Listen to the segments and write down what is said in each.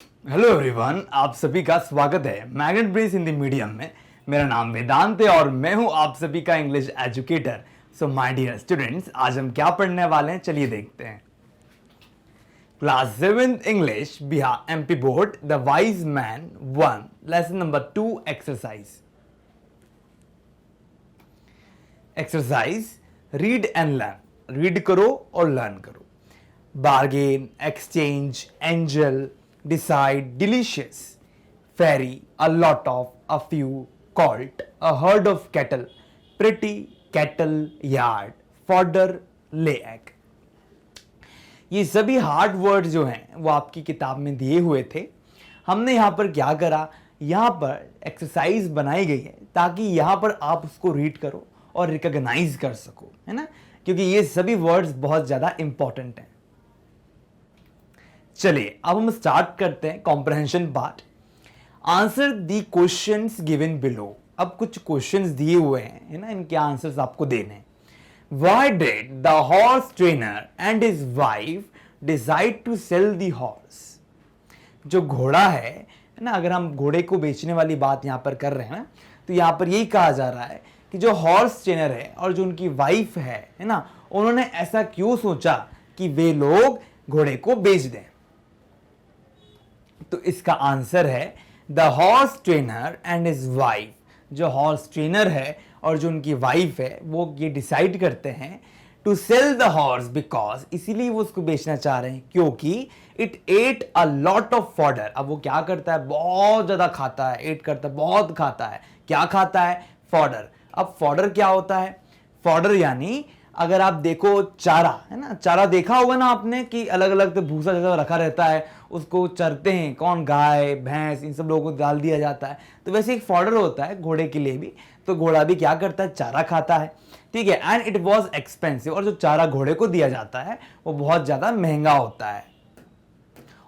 Hello everyone, आप सभी का स्वागत है मैग्नेट ब्रेस हिंदी मीडियम में। मेरा नाम वेदांत है और मैं हूं आप सभी का English educator. So my dear students, आज हम क्या पढ़ने वाले हैं, चलिए देखते हैं। Class 7th English Bihar MP board the wise man 1 lesson number 2 exercise. Exercise read and learn. Read करो और लर्न करो। Bargain, exchange, angel, decide, delicious, fairy, a lot of, a few, colt, a herd of cattle, pretty, cattle, yard, fodder, lay egg। ये सभी hard word जो हैं वो आपकी किताब में दिए हुए थे। हमने यहाँ पर क्या करा, यहाँ पर एक्सरसाइज बनाई गई है ताकि यहाँ पर आप उसको रीड करो और रिकॉग्नाइज कर सको, है ना, क्योंकि ये सभी वर्ड्स बहुत ज़्यादा इंपॉर्टेंट हैं। चलिए अब हम स्टार्ट करते हैं comprehension part. Answer the questions given below. अब कुछ क्वेश्चंस दिए हुए हैं, है ना, इनके आंसर्स आपको देने हैं। Why did the horse trainer and his wife decide to sell the horse? जो घोड़ा है ना, अगर हम घोड़े को बेचने वाली बात यहां पर कर रहे हैं ना, तो यहां पर यही कहा जा रहा है कि जो हॉर्स ट्रेनर है और जो उनकी वाइफ है ना, उन्होंने ऐसा क्यों सोचा कि वे लोग घोड़े को बेच दें। तो इसका आंसर है the horse trainer and his wife. जो हॉर्स ट्रेनर है और जो उनकी वाइफ है वो ये डिसाइड करते हैं to sell the horse because, इसीलिए वो उसको बेचना चाह रहे हैं क्योंकि it ate a lot of fodder. अब वो क्या करता है, बहुत ज्यादा खाता है। एट करता है, बहुत खाता है। क्या खाता है, फॉडर। अब फॉडर क्या होता है, फॉडर यानी अगर आप देखो चारा, है ना, चारा देखा होगा ना आपने कि अलग अलग तो भूसा जैसा रखा रहता है, उसको चरते हैं कौन, गाय भैंस, इन सब लोगों को डाल दिया जाता है। तो वैसे एक फॉडर होता है घोड़े के लिए भी। तो घोड़ा भी क्या करता है, चारा खाता है, ठीक है। And it was expensive. और जो चारा घोड़े को दिया जाता है वो बहुत ज्यादा महंगा होता है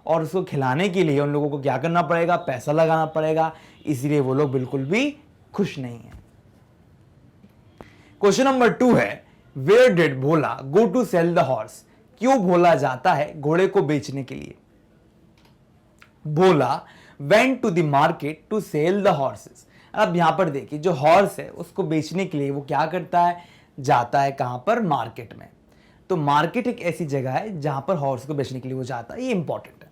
और उसको खिलाने के लिए उन लोगों को क्या करना पड़ेगा, पैसा लगाना पड़ेगा। इसलिए वो लोग बिल्कुल भी खुश नहीं है। क्वेश्चन नंबर 2 है where did Bhola go to sell the horse. क्यों भोला जाता है घोड़े को बेचने के लिए। Bhola went to the market to sell the horses. अब यहां पर देखिए, जो हॉर्स है उसको बेचने के लिए वो क्या करता है, जाता है कहां पर, मार्केट में। तो मार्केट एक ऐसी जगह है जहां पर हॉर्स को बेचने के लिए वो जाता है। ये इंपॉर्टेंट है।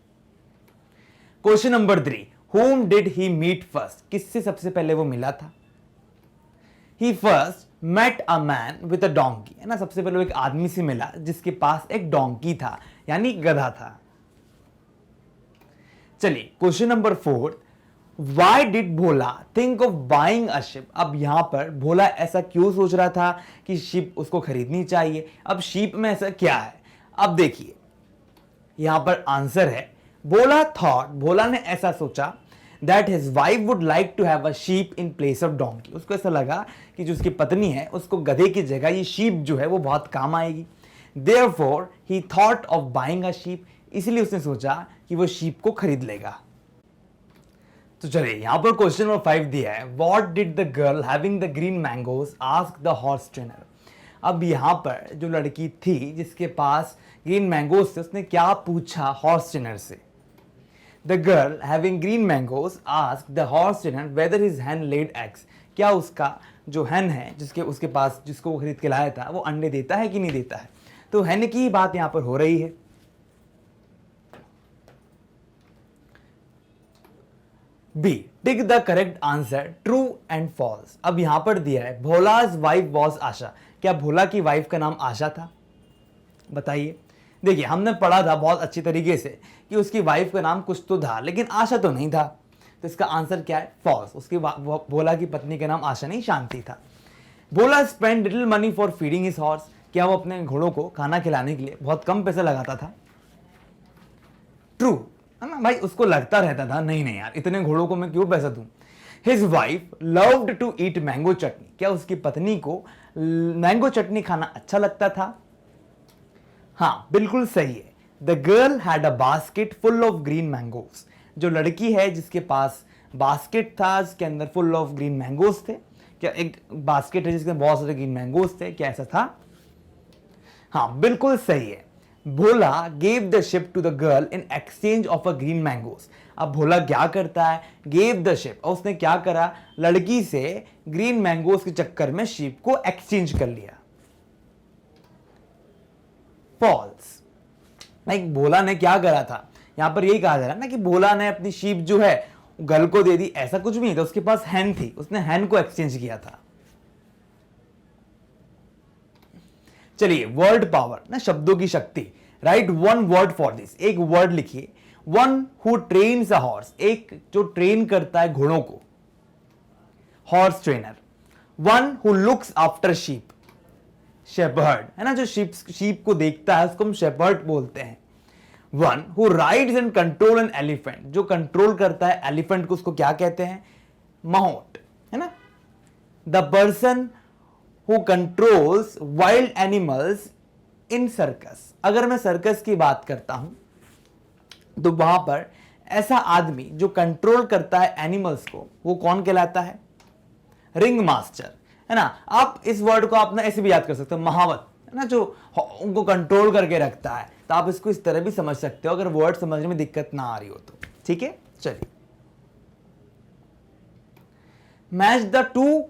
Question number 3 whom did he meet first। किससे सबसे पहले वो मिला था। He first met a man with a donkey, है ना, सबसे पहले वो एक आदमी से मिला जिसके पास एक डोंकी था, यानी गधा था। चलिए question number 4 Why did Bhola think of buying a ship। अब यहां पर भोला ऐसा क्यों सोच रहा था कि शिप उसको खरीदनी चाहिए। अब शिप में ऐसा क्या है, अब देखिए यहां पर आंसर है भोला थॉट, भोला ने ऐसा सोचा that his wife would like to have a sheep in place of donkey। उसको ऐसा लगा कि जो उसकी पत्नी है उसको गधे की जगह ये शीप जो है वो बहुत काम आएगी। Therefore he thought of buying a sheep। इसलिए उसने सोचा कि वो शीप को खरीद लेगा। तो चलिए यहां पर क्वेश्चन नंबर 5 दिया है What did the girl having the green mangoes ask the horse trainer। अब यहां पर जो लड़की थी जिसके पास ग्रीन मैंगोज थे उसने क्या पूछा हॉर्स ट्रेनर से। The girl having green mangoes asked the horse trainer whether his hen laid eggs। क्या उसका जो hen है जिसके उसके पास जिसको वो खरीद के लाया था वो अंडे देता है कि नहीं देता है। तो hen की ही बात यहां पर हो रही है। B tick the correct answer true and false. अब यहां पर दिया है भोलाज वाइफ वॉज आशा। क्या भोला की वाइफ का नाम आशा था, बताइए। देखिए हमने पढ़ा था बहुत अच्छी तरीके से कि उसकी वाइफ का नाम कुछ तो था लेकिन आशा तो नहीं था। तो इसका आंसर क्या है, फॉल्स। उसकी भोला की पत्नी का नाम आशा नहीं, शांति था। Bhola spend little money for feeding his horse. क्या वो अपने घोड़ों को खाना खिलाने के लिए बहुत कम पैसा लगाता था। ट्रू, है ना भाई, उसको लगता रहता था नहीं नहीं यार इतने घोड़ों को मैं क्यों पैसा दूं। His wife loved to eat mango chutney. क्या उसकी पत्नी को मैंगो चटनी खाना अच्छा लगता था। हाँ बिल्कुल सही है। The girl had a basket full of green mangoes. जो लड़की है जिसके पास बास्केट था जिसके अंदर फुल ऑफ ग्रीन मैंगोज थे। क्या एक बास्केट है जिसके बहुत सारे ग्रीन मैंगोज थे, क्या ऐसा था। हाँ बिल्कुल सही है। Bhola gave the ship to the girl in exchange of a green mangoes. अब भोला क्या करता है, गेव द शिप, और उसने क्या करा, लड़की से ग्रीन मैंगोस के चक्कर में शिप को एक्सचेंज कर लिया। फॉल्स। लाइक भोला ने क्या करा था, यहां पर यही कहा जा रहा है ना कि भोला ने अपनी शीप जो है गर्ल को दे दी, ऐसा कुछ भी नहीं था, उसके पास हैन थी, उसने हैन को एक्सचेंज किया था। चलिए वर्ड पावर ना, शब्दों की शक्ति। Write one word for this, एक वर्ड लिखिए, one who trains a horse, एक जो ट्रेन करता है घोड़ों को, horse trainer. One who looks after sheep, shepherd है ना, जो शीप को देखता है उसको हम शेपर्ड बोलते हैं। One who rides and control an elephant, जो कंट्रोल करता है एलिफेंट को, उसको क्या कहते हैं, माहौट है ना। The person who controls wild animals in circus, अगर मैं सर्कस की बात करता हूं तो वहां पर ऐसा आदमी जो कंट्रोल करता है एनिमल्स को, वो कौन कहलाता है, रिंग मास्टर है ना। आप इस वर्ड को आप ना ऐसे भी याद कर सकते हो, महावत है ना, जो उनको कंट्रोल करके रखता है, तो आप इसको इस तरह भी समझ सकते हो अगर वर्ड समझने में दिक्कत ना आ रही हो तो। ठीक है, चलिए मैच द टू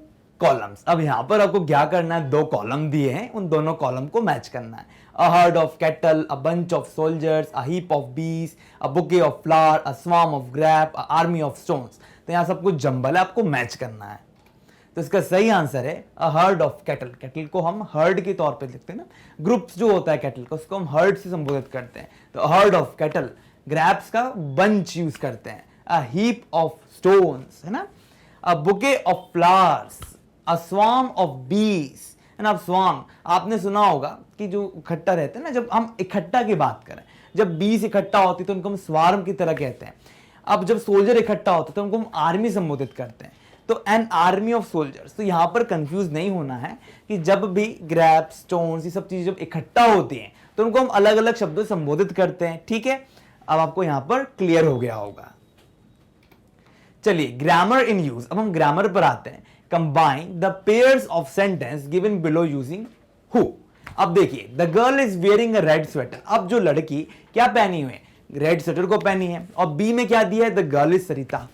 कॉलम्स। अब यहां पर आपको क्या करना है, दो कॉलम दिए हैं, उन दोनों कॉलम को मैच करना है। A herd of cattle, a bunch of soldiers, a heap of bees, a bouquet of flower, a swarm of grape, a army of stones. तो यहां सब कुछ जंबल है, आपको मैच करना है। तो इसका सही आंसर है a herd of cattle. Cattle को हम हर्ड के तौर पे लिखते हैं ना, ग्रुप्स जो होता है कैटल का, उसको हम हर्ड से संबोधित करते हैं। तो हर्ड ऑफ कैटल, ग्रैप्स का बंच यूज करते हैं। अ हीप ऑफ स्टोन्स है ना, अ bouquet of flowers, a swarm of बीस है ना। स्वार्म आपने सुना होगा कि जो इकट्ठा रहते हैं ना, जब हम इकट्ठा की बात करें, जब बीस इकट्ठा होती तो उनको हम स्वार्म की तरह कहते हैं। अब जब सोल्जर इकट्ठा होते तो उनको हम आर्मी संबोधित करते हैं, तो एन आर्मी ऑफ सोल्जर्स। तो यहां पर कंफ्यूज नहीं होना है कि जब भी ग्रैप, स्टोन्स, ये सब चीजें जब इकट्ठा होती हैं तो उनको हम अलग अलग शब्दों से संबोधित करते हैं। ठीक है, अब आपको यहां पर क्लियर हो गया होगा। चलिए ग्रामर इन यूज, अब हम ग्रामर पर आते हैं। Combine the pairs of sentence given below using who. अब देखिए, the girl is wearing a red sweater. अब जो लड़की क्या पहनी हुई है, रेड स्वेटर को पहनी है, और बी में क्या दिया है, द गर्ल इज सरिता।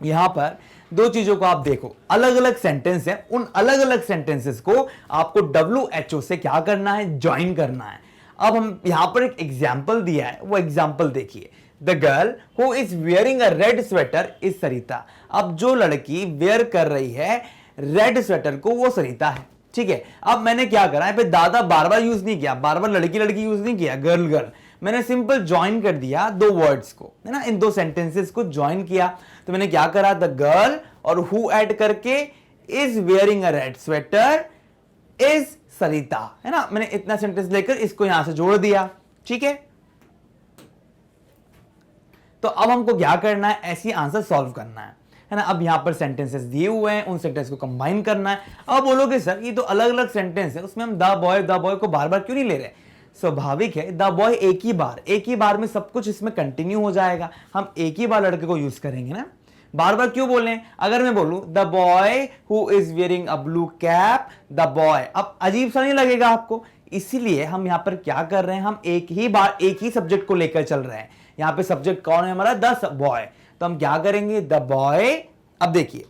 यहां पर दो चीजों को आप देखो, अलग अलग सेंटेंस है, उन अलग अलग सेंटेंसेस को आपको WHO से क्या करना है, ज्वाइन करना है। अब हम यहां पर एक एग्जाम्पल दिया है, वो एग्जाम्पल देखिए। The girl who is wearing a red sweater is Sarita. अब जो लड़की वेयर कर रही है रेड स्वेटर को, वो सरिता है। ठीक है, अब मैंने क्या करा है, दादा बार बार यूज नहीं किया, बार बार लड़की लड़की यूज नहीं किया, गर्ल गर्ल, मैंने सिंपल ज्वाइन कर दिया दो वर्ड्स को, है ना, इन दो सेंटेंसेस को ज्वाइन किया। तो मैंने क्या करा, द गर्ल और हु ऐड करके is wearing a red sweater is Sarita, है ना। मैंने इतना सेंटेंस लेकर इसको यहां से जोड़ दिया। ठीक है, तो अब हमको क्या करना है, ऐसी आंसर सॉल्व करना है ना। अब यहां पर सेंटेंसेस दिए हुए हैं, उन सेंटेंस को कंबाइन करना है। अब बोलोगे सर ये तो अलग अलग सेंटेंस है, उसमें हम द बॉय को बार बार क्यों नहीं ले रहे। स्वाभाविक है, द बॉय एक ही बार में सब कुछ इसमें कंटिन्यू हो जाएगा, हम एक ही बार लड़के को यूज करेंगे ना, बार बार क्यों बोले। अगर मैं बोलूं the boy who is wearing a blue cap, the boy, अब अजीब सा नहीं लगेगा आपको, इसीलिए हम यहां पर क्या कर रहे हैं, हम एक ही बार एक ही सब्जेक्ट को लेकर चल रहे हैं। यहां पे सब्जेक्ट कौन है हमारा, द बॉय, तो हम क्या करेंगे, द बॉय। अब देखिए,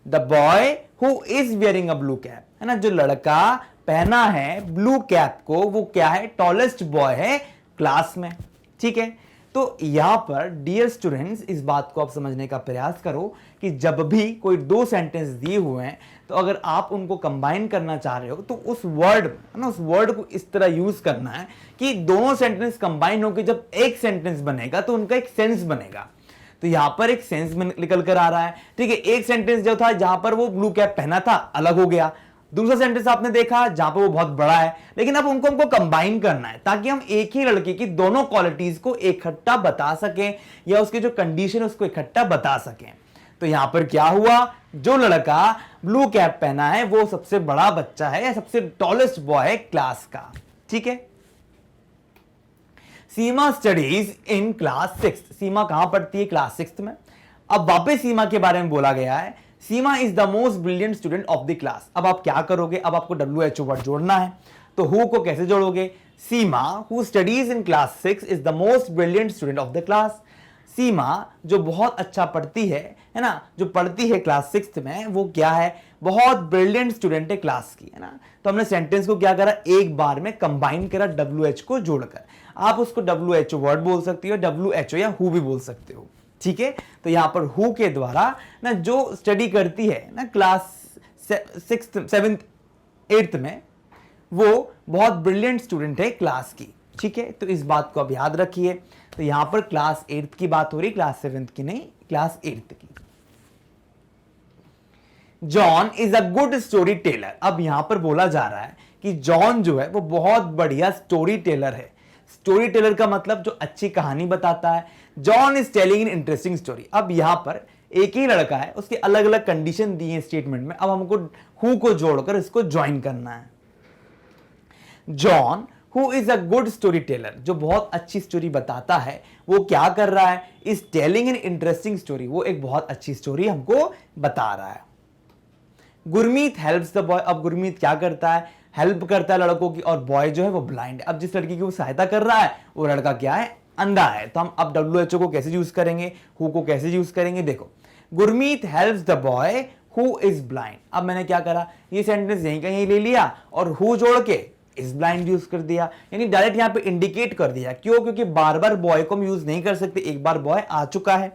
the boy who is wearing a blue cap, है ना, जो लड़का पहना है ब्लू कैप को, वो क्या है, टॉलेस्ट बॉय है क्लास में। ठीक है, तो यहां पर डियर स्टूडेंट्स इस बात को आप समझने का प्रयास करो कि जब भी कोई दो सेंटेंस दिए हुए हैं, तो अगर आप उनको कंबाइन करना चाह रहे हो तो उस वर्ड ना, उस वर्ड को इस तरह यूज करना है कि दोनों सेंटेंस कंबाइन होकर जब एक सेंटेंस बनेगा तो उनका एक सेंस बनेगा। तो यहां पर एक सेंस निकल कर आ रहा है। ठीक है, एक सेंटेंस जो था जहां पर वो ब्लू कैप पहना था अलग हो गया, दूसरा सेंटेंस आपने देखा जहां पर वो बहुत बड़ा है, लेकिन अब उनको हमको कंबाइन करना है ताकि हम एक ही लड़के की दोनों क्वालिटीज को इकट्ठा बता सकें, या उसकी जो कंडीशन है उसको इकट्ठा बता सकें। तो यहां पर क्या हुआ, जो लड़का ब्लू कैप पहना है वो सबसे बड़ा बच्चा है या सबसे टॉलेस्ट बॉय है क्लास का। ठीक है, सीमा स्टडीज इन क्लास 6। सीमा कहां पढ़ती है, क्लास 6 में। अब वापस सीमा के बारे में बोला गया है, Seema is the most brilliant student of the class. अब आप क्या करोगे, अब आपको WHO वर्ड जोड़ना है, तो हु को कैसे जोड़ोगे, Seema who studies in class 6 is the most brilliant student of the class. Seema जो बहुत अच्छा पढ़ती है ना, जो पढ़ती है क्लास 6 में, वो क्या है, बहुत ब्रिलियंट स्टूडेंट है क्लास की, है ना। तो हमने सेंटेंस को क्या करा, एक बार में कंबाइन करा WH को जोड़कर। आप उसको WHO वर्ड बोल सकती हो, WHO या हु भी बोल सकते हो, ठीक है। तो यहां पर हु के द्वारा ना जो स्टडी करती है ना क्लास 6th 7th 8th में, वो बहुत ब्रिलियंट स्टूडेंट है क्लास की, ठीक है। तो इस बात को आप याद रखिए। तो यहां पर क्लास 8th की बात हो रही, क्लास 7th की नहीं, क्लास 8th की। John is a good story teller. अब यहां पर बोला जा रहा है कि जॉन जो है वो बहुत बढ़िया स्टोरी टेलर है। स्टोरी टेलर का मतलब जो अच्छी कहानी बताता है। John is telling an interesting story. अब यहां पर एक ही लड़का है, उसके अलग अलग कंडीशन दी है स्टेटमेंट में। अब हमको हु को जोड़कर इसको ज्वाइन करना है। John who is a good story teller, जो बहुत अच्छी स्टोरी बताता है, वो क्या कर रहा है, is telling an interesting story, वो एक बहुत अच्छी स्टोरी हमको बता रहा है। Gurmeet helps the boy. अब गुरमीत क्या करता है, हेल्प करता है लड़कों की, और बॉय जो है वो ब्लाइंड है। अब जिस लड़की की वो सहायता कर रहा है वो लड़का क्या है, अंधा है। तो हम अब WHO को कैसे यूज करेंगे, हु को कैसे यूज करेंगे, देखो, Gurmeet helps the boy who is blind. अब मैंने क्या करा, ये सेंटेंस यहीं का यहीं ले लिया और हु जोड़ के इज ब्लाइंड यूज कर दिया, यानी डायरेक्ट यहां पे इंडिकेट कर दिया। क्यों, क्योंकि बार बार बॉय को हम यूज नहीं कर सकते, एक बार बॉय आ चुका है।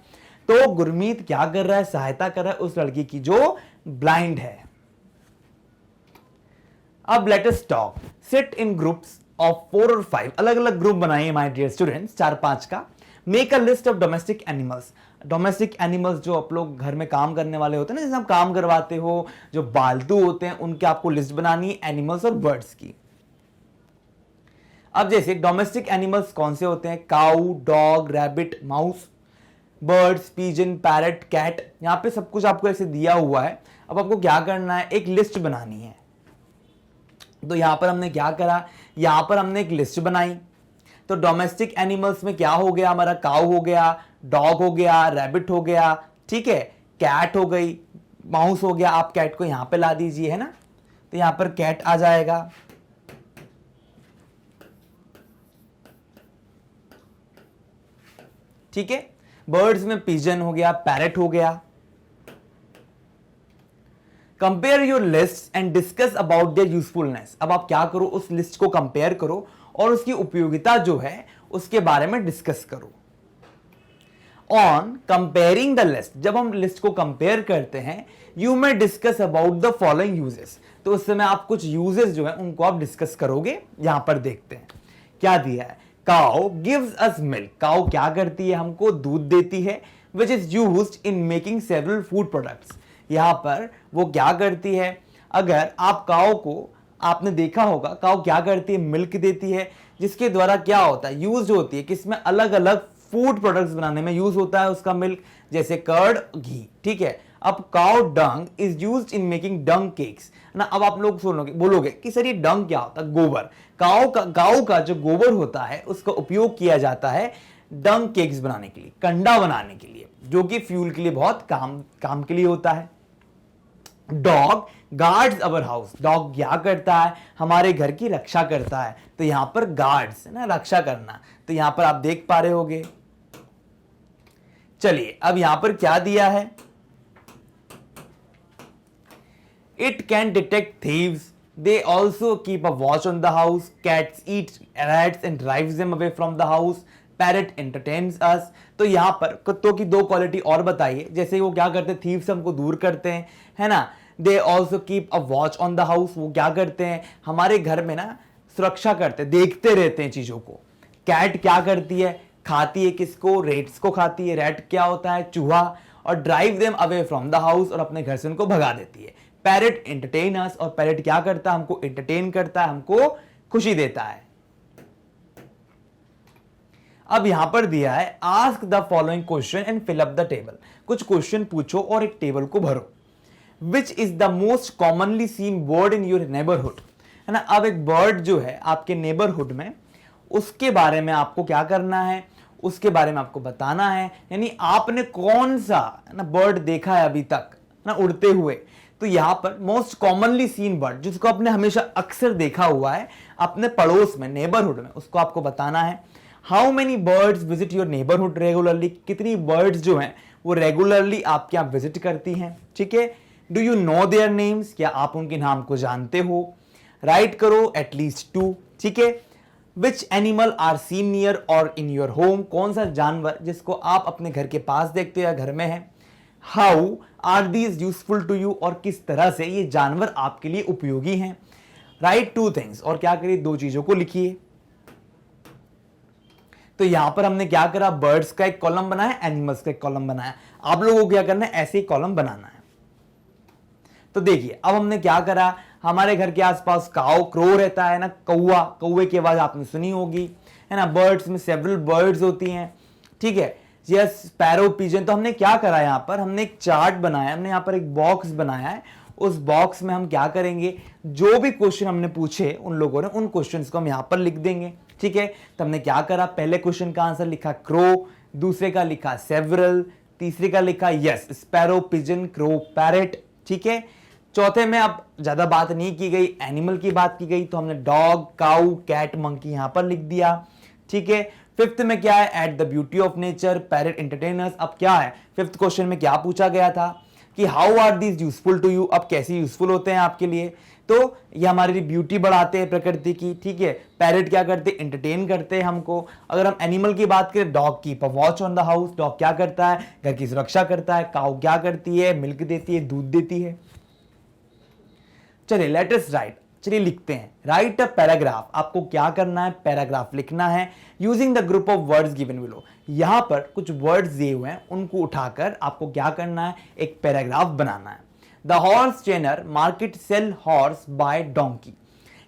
तो गुरमीत क्या कर रहा है, सहायता कर रहा है उस लड़की की जो ब्लाइंड है। अब let us talk. Sit in groups of 4 और 5, अलग अलग ग्रुप बनाइए माय डियर स्टूडेंट्स, 4-5 का। Make a list of domestic animals. Domestic animals जो आप लोग घर में काम करने वाले होते हैं ना, जैसे आप काम करवाते हो, जो पालतू होते हैं, उनके आपको लिस्ट बनानी है, एनिमल्स और बर्ड्स की। अब जैसे डोमेस्टिक एनिमल्स कौन से होते हैं, cow, dog, rabbit, mouse, birds, pigeon, parrot, cat. यहां पे सब कुछ आपको ऐसे दिया हुआ है। अब आपको क्या करना है, एक लिस्ट बनानी है। तो यहां पर हमने क्या करा, यहां पर हमने एक लिस्ट बनाई। तो डोमेस्टिक एनिमल्स में क्या हो गया, हमारा काऊ हो गया, डॉग हो गया, रैबिट हो गया, ठीक है, कैट हो गई, माउस हो गया। आप कैट को यहां पे ला दीजिए, है ना। तो यहां पर कैट आ जाएगा। ठीक है, बर्ड्स में पिजन हो गया, पैरट हो गया। Compare your list and discuss about their usefulness. अब आप क्या करो, उस लिस्ट को कंपेयर करो और उसकी उपयोगिता जो है उसके बारे में डिस्कस करो। ऑन कंपेयरिंग द लिस्ट, जब हम लिस्ट को कंपेयर करते हैं, you may discuss about the following uses. तो उस समय आप कुछ यूजेस जो है उनको आप डिस्कस करोगे। यहां पर देखते हैं क्या दिया है। Cow gives us milk. Cow क्या करती है, हमको दूध देती है, which is used in making several food products. यहां पर वो क्या करती है, अगर आप काउ को, आपने देखा होगा काउ क्या करती है, मिल्क देती है, जिसके द्वारा क्या होता है, यूज होती है किसमें, अलग अलग फूड प्रोडक्ट्स बनाने में यूज होता है उसका मिल्क, जैसे कर्ड, घी, ठीक है। अब cow dung is used in making dung cakes ना। अब आप लोग सुनोगे, बोलोगे कि सर ये डंग क्या होता है, गोबर। गांव का जो गोबर होता है उसका उपयोग किया जाता है डंग केक्स बनाने के लिए, कंडा बनाने के लिए, जो कि फ्यूल के लिए बहुत काम के लिए होता है। डॉग गार्ड्स अवर हाउस। डॉग क्या करता है, हमारे घर की रक्षा करता है। तो यहां पर गार्ड्स है ना, रक्षा करना। तो यहां पर आप देख पा रहे होगे। चलिए अब यहां पर क्या दिया है, it can detect thieves, they also keep a watch on the house, cats eat rats and drives them away from the house, parrot entertains us. तो यहां पर कुत्तों की 2 क्वालिटी और बताइए, जैसे वो क्या करते हैं, थीव्स हमको दूर करते हैं, है ना। दे also keep a watch on the house, वो क्या करते हैं, हमारे घर में ना सुरक्षा करते, देखते रहते हैं चीजों को। कैट क्या करती है, खाती है किसको, रेट्स को खाती है। रैट क्या होता है, चूहा। और drive them away from the house, और अपने घर से उनको भगा देती है। पैरट एंटरटेन अस, और पैरट क्या करता है, हमको एंटरटेन करता है, हमको खुशी देता है। अब यहां पर दिया है, ask the following question and fill up the table. कुछ क्वेश्चन पूछो और एक टेबल को भरो। Which is the most commonly seen bird in your neighbourhood, है ना। अब एक बर्ड जो है आपके नेबरहुड में, उसके बारे में आपको क्या करना है, उसके बारे में आपको बताना है। यानी आपने कौन सा ना बर्ड देखा है अभी तक ना उड़ते हुए, तो यहां पर मोस्ट कॉमनली सीन वर्ड जिसको आपने हमेशा अक्सर देखा हुआ है अपने पड़ोस में, नेबरहुड में, उसको आपको बताना है। How many birds visit your neighbourhood regularly, कितनी बर्ड्स जो हैं वो रेगुलरली आपके यहाँ विजिट करती हैं, ठीक है। Do you know their names, क्या आप उनके नाम को जानते हो। राइट करो एटलीस्ट 2, ठीक है। Which animal are seen near or in your home, कौन सा जानवर जिसको आप अपने घर के पास देखते हो या घर में है। How are these useful to you, और किस तरह से ये जानवर आपके लिए उपयोगी हैं। राइट 2 थिंग्स, और क्या करिए 2 चीजों को लिखिए। तो यहां पर हमने क्या करा, बर्ड्स का एक कॉलम बनाया, एनिमल्स का एक कॉलम बनाया। आप लोगों को क्या करना है, ऐसे ही कॉलम बनाना है। तो देखिए अब हमने क्या करा, हमारे घर के आसपास काऊ, क्रो रहता है ना, कौवा, कौवे की आवाज आपने सुनी होगी, है ना। बर्ड्स में सेवरल बर्ड्स होती हैं, ठीक है। Yes, sparrow, pigeon. तो हमने क्या करा, यहां पर हमने एक चार्ट बनाया, हमने यहां पर एक बॉक्स बनाया है। उस बॉक्स में हम क्या करेंगे, जो भी क्वेश्चन हमने पूछे उन लोगों ने, उन क्वेश्चंस को हम यहां पर लिख देंगे, ठीक है। तो हमने क्या करा, पहले क्वेश्चन का आंसर लिखा क्रो, दूसरे का लिखा सेवरल, तीसरे का लिखा yes sparrow, pigeon, crow, parrot, ठीक है। चौथे में अब ज्यादा बात नहीं की गई, एनिमल की बात की गई, तो हमने डॉग, काऊ, कैट, मंकी यहां पर लिख दिया, ठीक है। फिफ्थ में क्या है, at the beauty of nature, parrot entertainers. अब क्या है, फिफ्थ क्वेश्चन में क्या पूछा गया था कि how are these useful to you, अब कैसे यूजफुल होते हैं आपके लिए। तो ये हमारी ब्यूटी बढ़ाते हैं प्रकृति की, ठीक है। पैरेट क्या करते हैं, एंटरटेन करते हैं हमको। अगर हम एनिमल की बात करें, dog keep a watch on the house, dog क्या करता है, घर की सुरक्षा करता है। काऊ क्या करती है, मिल्क देती है, दूध देती है। चलिए लेट अस राइट, चलिए लिखते हैं। राइट अ पैराग्राफ, आपको क्या करना है, पैराग्राफ लिखना है using the group of words given below. यहां पर कुछ वर्ड्स दिए हुए हैं, उनको उठाकर आपको क्या करना है, एक पैराग्राफ बनाना है। The horse trainer market sell horse buy donkey.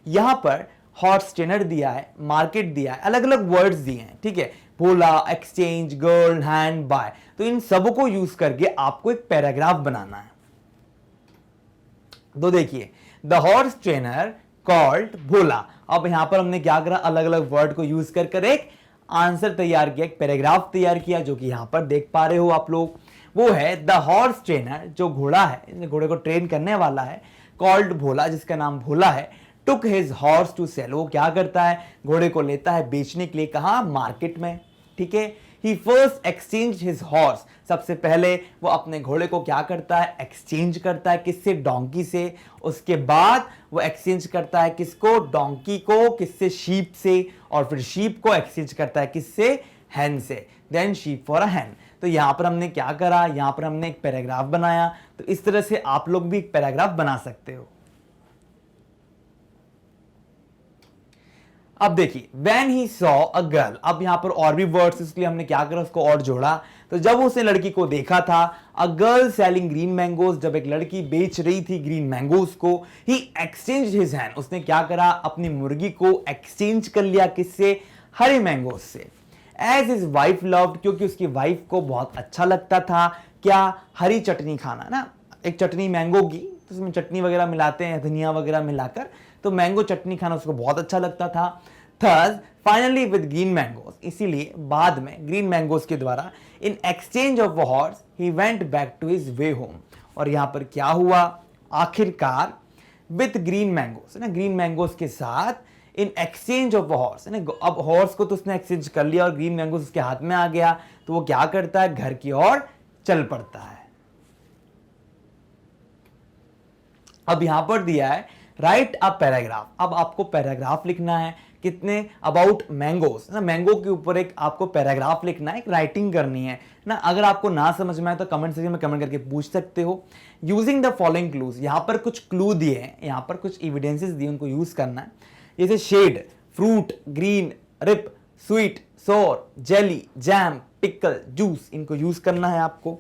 यहां पर हॉर्स ट्रेनर दिया है, मार्केट दिया है, अलग अलग वर्ड्स दिए हैं, ठीक है। भोला, एक्सचेंज, गर्ल, हैंड, बाय। तो इन सबको यूज करके आपको एक पैराग्राफ बनाना है। तो देखिए, द हॉर्स ट्रेनर कॉल्ड भोला। अब यहां पर हमने क्या करा, अलग अलग वर्ड को यूज कर एक आंसर तैयार किया, एक पैराग्राफ तैयार किया, जो कि यहां पर देख पा रहे हो आप लोग। वो है द हॉर्स ट्रेनर, जो घोड़ा है, घोड़े को ट्रेन करने वाला है, कॉल्ड भोला, जिसका नाम भोला है, took his horse to sell. वो क्या करता है, घोड़े को लेता है बेचने के लिए, कहां, मार्केट में, ठीक है। He first exchanged his horse, सबसे पहले वो अपने घोड़े को क्या करता है, एक्सचेंज करता है, किससे, डोंकी से। उसके बाद वो एक्सचेंज करता है किसको, डोंकी को, किससे, शीप से, और फिर शीप को एक्सचेंज करता है किससे, हैन से। देन शीप फॉर अ हैन। तो यहां पर हमने क्या करा, यहां पर हमने एक पैराग्राफ बनाया। तो इस तरह से आप लोग भी एक पैराग्राफ बना सकते हो। अब देखिए, when he saw a girl, अब यहां पर और भी वर्ड्स, इसलिए हमने क्या करा, उसको और जोड़ा। तो जब उसने लड़की को देखा था, a girl selling green mangoes, जब एक लड़की बेच रही थी ग्रीन मैंगोज को, he exchanged his hand, उसने क्या करा, अपनी मुर्गी को एक्सचेंज कर लिया, किससे, हरे मैंगोज से। As his wife loved, क्योंकि उसकी वाइफ को बहुत अच्छा लगता था क्या, हरी चटनी खाना ना, एक चटनी मैंगो की, तो उसमें चटनी वगैरह मिलाते हैं, धनिया वगैरह मिलाकर, तो मैंगो चटनी खाना उसको बहुत अच्छा लगता था। Thus, finally with green mangoes, इसीलिए बाद में ग्रीन मैंगोज के द्वारा, in exchange of a horse, he went back to his way home। और यहां पर क्या हुआ, आखिरकार with green mangoes, ना, ग्रीन मैंगोज के साथ, in exchange of a horse, ना, अब हॉर्स को तो उसने एक्सचेंज कर लिया और ग्रीन मैंगोज उसके हाथ में आ गया, तो वो क्या करता है, घर की ओर चल पड़ता है। अब यहां पर दिया है राइट अ पैराग्राफ। अब आपको पैराग्राफ लिखना है, कितने, अबाउट मैंगोज ना, मैंगो के ऊपर एक आपको पैराग्राफ लिखना है, एक राइटिंग करनी है ना। अगर आपको ना समझ में आए तो कमेंट सेक्शन में कमेंट करके पूछ सकते हो। यूजिंग द फॉलोइंग क्लूज, यहां पर कुछ क्लू दिए हैं, यहां पर कुछ एविडेंसेस दिए, उनको यूज करना है। जैसे shade, fruit, green, ripe, sweet, sour, jelly, jam, pickle, juice, इनको यूज करना है आपको।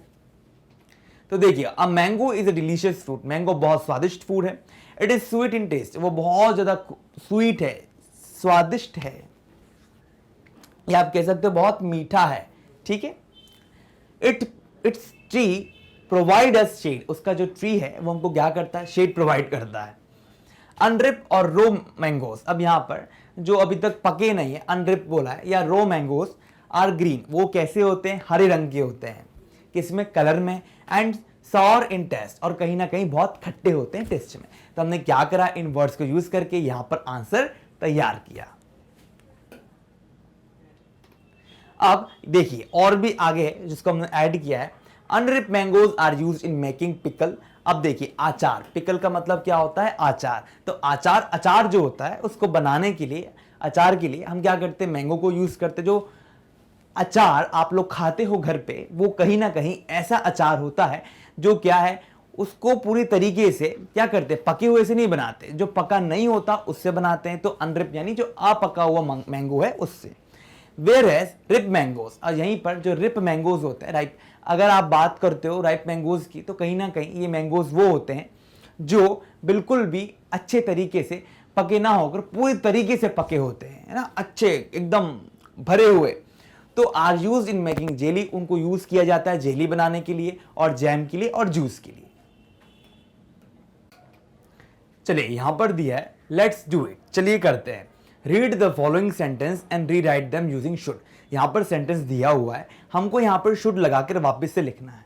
तो देखिए, a mango is a delicious fruit, mango बहुत स्वादिष्ट फूड है। It is sweet in taste, वो बहुत ज्यादा स्वीट है, स्वादिष्ट है, या आप कह सकते हो बहुत मीठा है, ठीक है। Its tree provide us shade, उसका जो ट्री है वो हमको क्या करता है, शेड प्रोवाइड करता है। अनरिप और रो मैंगोज, अब यहां पर जो अभी तक पके नहीं है, अनरिप बोला है, या रो मैंगोज आर ग्रीन, वो कैसे होते हैं, हरे रंग के होते हैं, किसमें, कलर में। एंड सॉर इन टेस्ट, और कहीं ना कहीं बहुत खट्टे होते हैं टेस्ट में। तो हमने क्या करा, इन वर्ड्स को यूज करके यहां पर आंसर तैयार किया। अब देखिए और भी आगे है जिसको हमने ऐड किया है, unripe mangoes are used in making pickle. अब देखिए आचार, पिकल का मतलब क्या होता है, आचार। तो अचार जो होता है उसको बनाने के लिए, अचार के लिए हम क्या करते हैं, मैंगो को यूज करते। जो अचार आप लोग खाते हो घर पे, वो कहीं ना कहीं ऐसा अचार होता है जो क्या है, उसको पूरी तरीके से क्या करते हैं, पके हुए से नहीं बनाते, जो पका नहीं होता उससे बनाते हैं। तो अनरिप यानी जो अपका हुआ मैंगो है उससे। वेयर एज रिप मैंगोज, और यहीं पर जो रिप मैंगोज होते हैं, राइट, अगर आप बात करते हो राइप मैंगोज की, तो कहीं ना कहीं ये मैंगोज वो होते हैं जो बिल्कुल भी अच्छे तरीके से पके ना होकर पूरी तरीके से पके होते हैं, है ना, अच्छे एकदम भरे हुए। तो are use in making jelly, उनको यूज किया जाता है जेली बनाने के लिए और जैम के लिए और जूस के लिए। चलिए यहां पर दिया है, लेट्स डू इट, चलिए करते हैं। Read the following sentence and rewrite them using should. यहां पर सेंटेंस दिया हुआ है, हमको यहां पर शुड लगाकर वापस से लिखना है।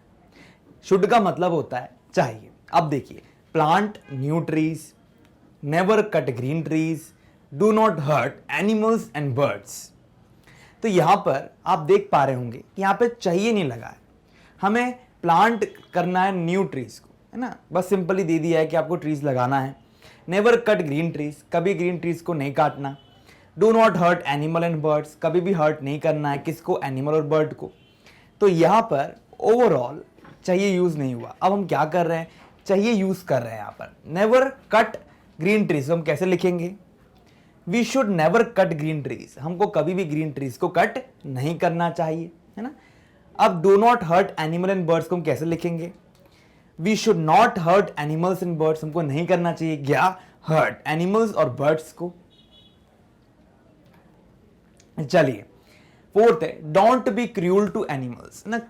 शुड का मतलब होता है चाहिए। अब देखिए, plant new trees, never cut green trees, do not hurt animals and birds. तो यहां पर आप देख पा रहे होंगे कि यहां पे चाहिए नहीं लगा है, हमें प्लांट करना है न्यू ट्रीज को, है ना, बस सिंपली दे दिया है कि आपको ट्रीज लगाना है। नेवर कट ग्रीन ट्रीज, कभी ग्रीन ट्रीज को नहीं काटना। Do not hurt animal and birds, कभी भी हर्ट नहीं करना है किसको, एनिमल और बर्ड को। तो यहां पर ओवरऑल चाहिए यूज नहीं हुआ। अब हम क्या कर रहे हैं, चाहिए यूज कर रहे हैं यहां पर। नेवर कट ग्रीन ट्रीज हम कैसे लिखेंगे, we should never cut green trees, हमको कभी भी ग्रीन ट्रीज को कट नहीं करना चाहिए, है ना। अब do not hurt animal and birds को हम कैसे लिखेंगे, we should not hurt animals and birds, हमको नहीं करना चाहिए क्या, हर्ट एनिमल्स और बर्ड्स को। चलिए फोर्थ है, don't be cruel to animals ना।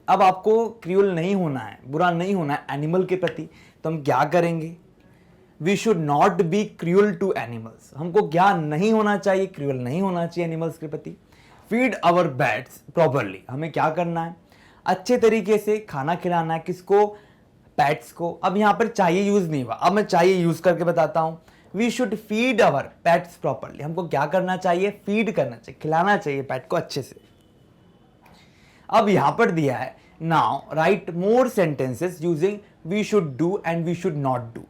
अब आपको क्रूअल नहीं होना है, बुरा नहीं होना है एनिमल के प्रति, तो हम क्या करेंगे, we should not be cruel to animals, हमको क्या नहीं होना चाहिए, क्रूअल नहीं होना चाहिए एनिमल्स के प्रति। फीड आवर पेट्स प्रॉपरली, हमें क्या करना है, अच्छे तरीके से खाना खिलाना है किसको, पेट्स को। अब यहां पर चाहिए यूज नहीं हुआ, अब मैं चाहिए यूज करके बताता हूं। We should feed our pets properly, हमको क्या करना चाहिए, फीड करना चाहिए, खिलाना चाहिए पेट को अच्छे से। अब यहां पर दिया है, now write more sentences using we should do and we should not do.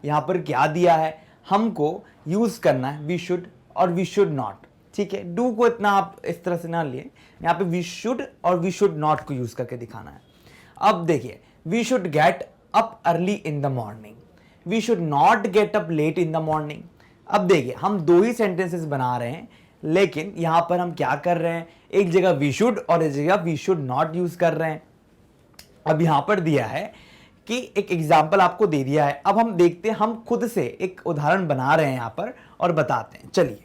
यहां पर क्या दिया है, हमको यूज करना है वी शुड और वी शुड नॉट, ठीक है। डू को इतना आप इस तरह से ना लिए, यहां पे वी शुड और वी शुड नॉट को यूज करके दिखाना है। अब देखिए, we should get up early in the morning, we should not get up late in the morning. अब देखिए, हम दो ही सेंटेंसेस बना रहे हैं, लेकिन यहां पर हम क्या कर रहे हैं, एक जगह वी शुड और एक जगह वी शुड नॉट यूज कर रहे हैं। अब यहां पर दिया है कि एक एग्जाम्पल आपको दे दिया है, अब हम देखते हैं, हम खुद से एक उदाहरण बना रहे हैं यहां पर और बताते हैं। चलिए,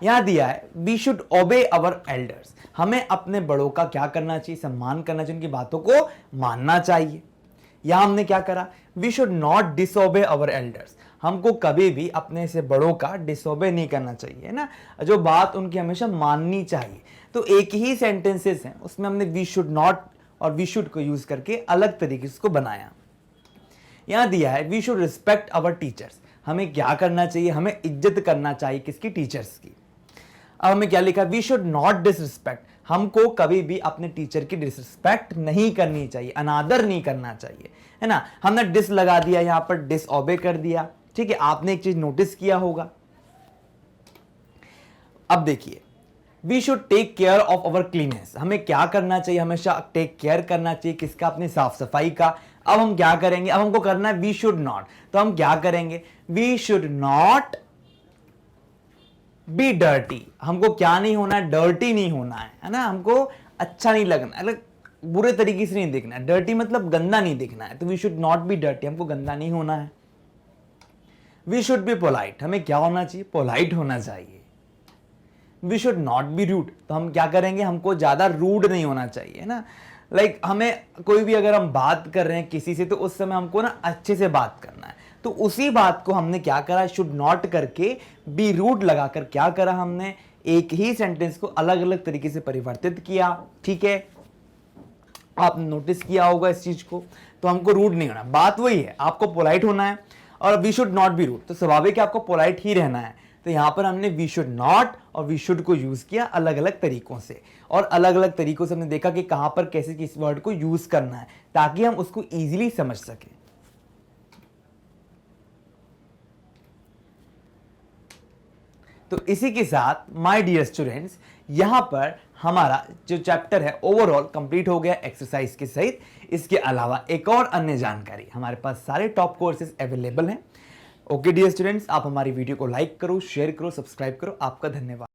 यहां दिया है, वी शुड ओबे अवर एल्डर्स, हमें अपने बड़ों का क्या करना चाहिए, सम्मान करना चाहिए, उनकी बातों को मानना चाहिए। यहां हमने क्या करा, we should not disobey our elders, हमको कभी भी अपने से बड़ों का डिसओबे नहीं करना चाहिए, है ना, जो बात उनकी हमेशा माननी चाहिए। तो एक ही सेंटेंसेस हैं, उसमें हमने वी शुड नॉट और वी शुड को यूज करके अलग तरीके से उसको बनाया। यहां दिया है, we should respect our teachers, हमें क्या करना चाहिए, हमें इज्जत करना चाहिए किसकी, टीचर्स की। अब हमें क्या लिखा, वी शुड नॉट डिसरिस्पेक्ट, हमको कभी भी अपने टीचर की डिसरिस्पेक्ट नहीं करनी चाहिए, अनादर नहीं करना चाहिए, है ना। हमने डिस लगा दिया, यहां पर डिसओबे कर दिया, ठीक है। आपने एक चीज नोटिस किया होगा। अब देखिए, we should take care of our cleanness, हमें क्या करना चाहिए, हमेशा टेक केयर करना चाहिए किसका, अपनी साफ सफाई का। अब हम क्या करेंगे, अब हमको करना है वी शुड नॉट, तो हम क्या करेंगे, we should not be dirty, हमको क्या नहीं होना है, डर्टी नहीं होना है ना, हमको अच्छा नहीं लगना, अलग बुरे तरीके से नहीं दिखना है, डर्टी मतलब गंदा नहीं दिखना है, तो we should not be dirty, हमको गंदा नहीं होना है। वी शुड बी पोलाइट, हमें क्या होना चाहिए, पोलाइट होना चाहिए। We should not be rude, तो हम क्या करेंगे, हमको ज्यादा रूड नहीं होना चाहिए ना, लाइक हमें कोई भी अगर हम बात कर रहे हैं किसी से, तो उस समय हमको ना अच्छे से बात करना है, तो उसी बात को हमने क्या करा, शुड नॉट करके बी रूड लगाकर क्या करा, हमने एक ही सेंटेंस को अलग अलग तरीके से परिवर्तित किया, ठीक है। आपने नोटिस किया होगा इस चीज को। तो हमको रूड नहीं होना, बात वही है, आपको पोलाइट होना है और we should not be rude, तो स्वाभाविक है आपको पोलाइट ही रहना है। तो यहां पर हमने वी शुड नॉट और वी शुड को यूज किया अलग अलग तरीकों से, और अलग अलग तरीकों से हमने देखा कि कहां पर कैसे किस वर्ड को यूज करना है ताकि हम उसको इजीली समझ सकें। तो इसी के साथ माय डियर स्टूडेंट्स, यहां पर हमारा जो चैप्टर है ओवरऑल कंप्लीट हो गया एक्सरसाइज के सहित। इसके अलावा एक और अन्य जानकारी, हमारे पास सारे टॉप कोर्सेज अवेलेबल हैं। ओके डियर स्टूडेंट्स, आप हमारी वीडियो को लाइक करो, शेयर करो, सब्सक्राइब करो। आपका धन्यवाद।